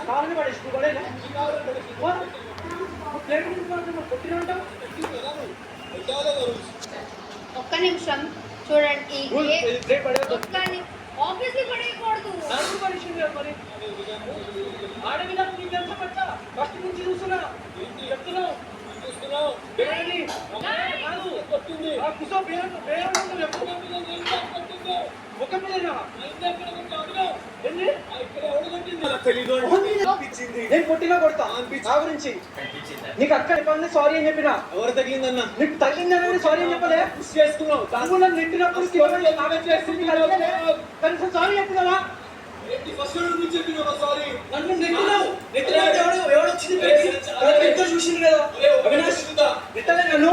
కావాలని వాడు ఇష్టం పడేనా ఒక్క నిమిషం చూడండి. ఆబ్వియస్లీ పడేయకూడదు. మరి ఆడవిలా నీకు ఎంత పచ్చా ఫస్ట్ నుంచి చూస్తున్నా చెప్తున్నావు నేను కొట్టినా కొడతా నా గురించి నీకు అక్కడ చెప్పాలని సారీ అని చెప్పినా. ఎవరు తగిలిందన్నా? నీకు తగిలిందని సారీ అని చెప్పలే. చేసుకున్నావు నువ్వు నన్ను నెట్టినప్పుడు కనీసం సారీ చెప్పినావా? నన్ను నెట్టినావు. ఎవడొచ్చింది చూసింది కదా అవినాష్ నెట్టలే నన్ను.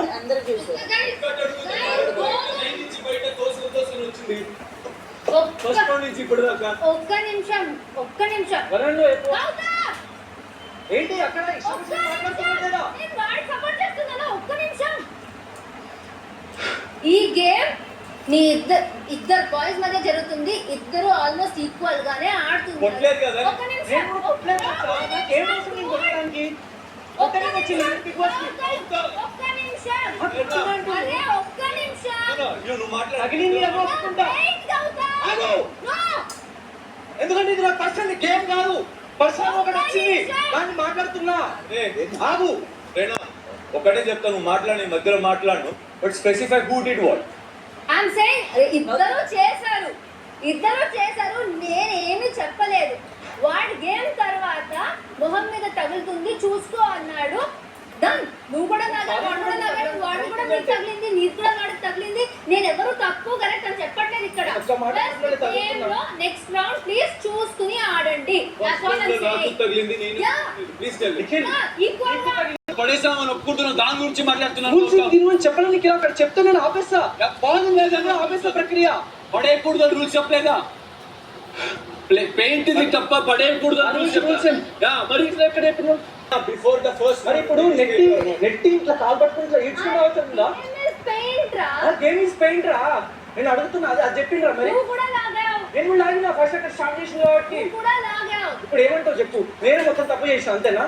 ఒక్క నిమిషం ఏంటి అక్కడ ఈ గేమ్ నీ ఇద్దరు బాయ్స్ మధ్య జరుగుతుంది. ఇద్దరు ఆల్మోస్ట్ ఈక్వల్ గానే ఆడుతున్నారు. ఒక్క నిమిషం ఎందుకంటే ఇది నా పర్సనల్ గేమ్ కాదు. పర్సనల్ ఒకటి వచ్చింది దాన్ని మాట్లాడుతున్నా. ఆగు రేణా, ఒకటే చెప్తా, నువ్వు మాట్లాడి మధ్యలో మాట్లాడు. But specify who did what. I'm saying ఇద్దరు చేశారు. నేనేమి చెప్పలేదు. వాడి గేమ్ తర్వాత మొహం మీద తగులుతుంది చూసుకో అన్నాడు. డన్. నువ్వు కూడా వాడు కూడా నీకు తగిలింది, నీకు కూడా వాడికి తగిలింది. నేను ఎవరు తప్పు కరెక్ట్ అని చెప్పట్లేదు ఇక్కడ. నెక్స్ట్ రౌండ్ ప్లీజ్ చూసుకుని ఆడండి. దాని గురించి మాట్లాడుతున్నాను. చెప్పడానికి అక్కడ చెప్తున్నాను. ఆపేస్తా బాగుంది ఆపేస్తా ప్రక్రియ. పడేయకూడదు అని రూల్స్ చెప్పలేదా? పెయింట్ ఇది తప్ప పడేయకూడదు మరి ఎక్కడ బిఫోర్ ద ఫస్ట్. మరి ఇప్పుడు నెట్టి ఇట్లా కాల్ పట్టుకుని ఇట్లా ఈడ్చుకుంటూ అవుతుందా? గేమ్ ఇస్ పెయింట్ రా. నేను అడుగుతున్నా అది చెప్పిండ్రా. మరి నేను లాగినా ఫస్ట్ అక్కడ స్టార్ట్ చేసిన కాబట్టి. ఇప్పుడు ఏమంటావు చెప్పు. నేను మొత్తం తప్పు చేసిన అంతేనా?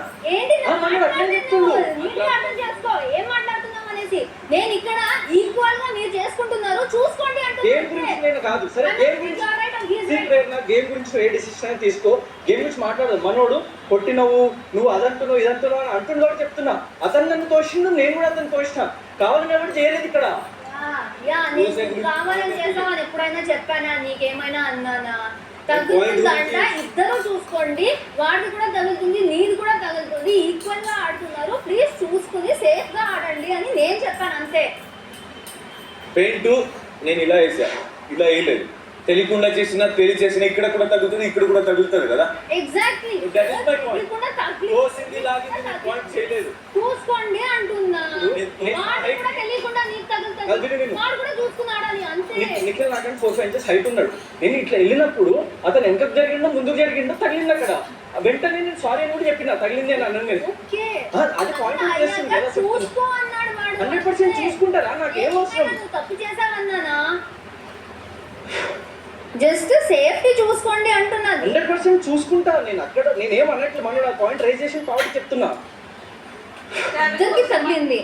నేను ఇక్కడ ఈక్వల్ గా మీరు చేసుకుంటున్నారు చూసుకోండి అంటే గేమ్ గురించి నేను కాదు. సరే గేమ్ గురించి గేమ్ గురించి ఏ డిసిషన్ తీసుకో. గేమ్ గురించి మాట్లాడదు. మనోడు కొట్టినవు, నువ్వు అదంటున్నావు ఇదంటున్నావు అని అంటున్నావు చెప్తున్నా. అతను నన్ను తోసిండు, నేను కూడా అతను తోసిన. కావాలని ఎవరు చేయలేదు ఇక్కడ. కావాలని చేసామని ఎప్పుడైనా చెప్పానా? నీకేమైనా అన్నానా? తగ్గుతుందంట. ఇద్దరు చూసుకోండి. వాడిది కూడా తగులుతుంది, నీది కూడా తగులుతుంది. ఈక్వల్ గా ఆడుతున్నారు. ప్లీజ్ చూసుకుని సేఫ్ గా ఆడండి అని నేను చెప్పాను అంతే. పెయింట్ నేను ఇలా వేసా, ఇలా వేయలేదు. తెలియకుండా చేసినా చేసినా ఇక్కడ కూడా తగ్గుతుంది, ఇక్కడ కూడా తగులుతుంది కదా. ఎగ్జాక్ట్లీ చూసుకోండి అంటున్నా. వాడు కూడా తెలియకుండా నీకు తగులుతుంది, వాడు కూడా చూసుకుని ఆడాలి అంతే. నిఖిల్ నాకంటే 4 inches హైట్ ఉన్నాడు. నేను ఇట్లా వెళ్ళినప్పుడు అతను వెనకకు జరిగిందో ముందుకు జరిగిందో తగిలింది అక్కడ. వెంటనే నేను సారీ అని కూడా చెప్పిన తగిలింది అని అన్నాను. అది పాయింట్ చూసుకో అన్నాడు వాడు. 100% చూసుకుంటారా? నాకు ఏం అవసరం? తప్పు చేసావన్నానా? జస్ట్ సేఫ్టీ చూసుకోండి అంటున్నా. 100% చూసుకుంటా నేను. అక్కడ నేనేం అన్నట్లు మనం పాయింట్ రైజ్ చేసిన కాబట్టి చెప్తున్నా. ఇద్దరికి తగిలింది.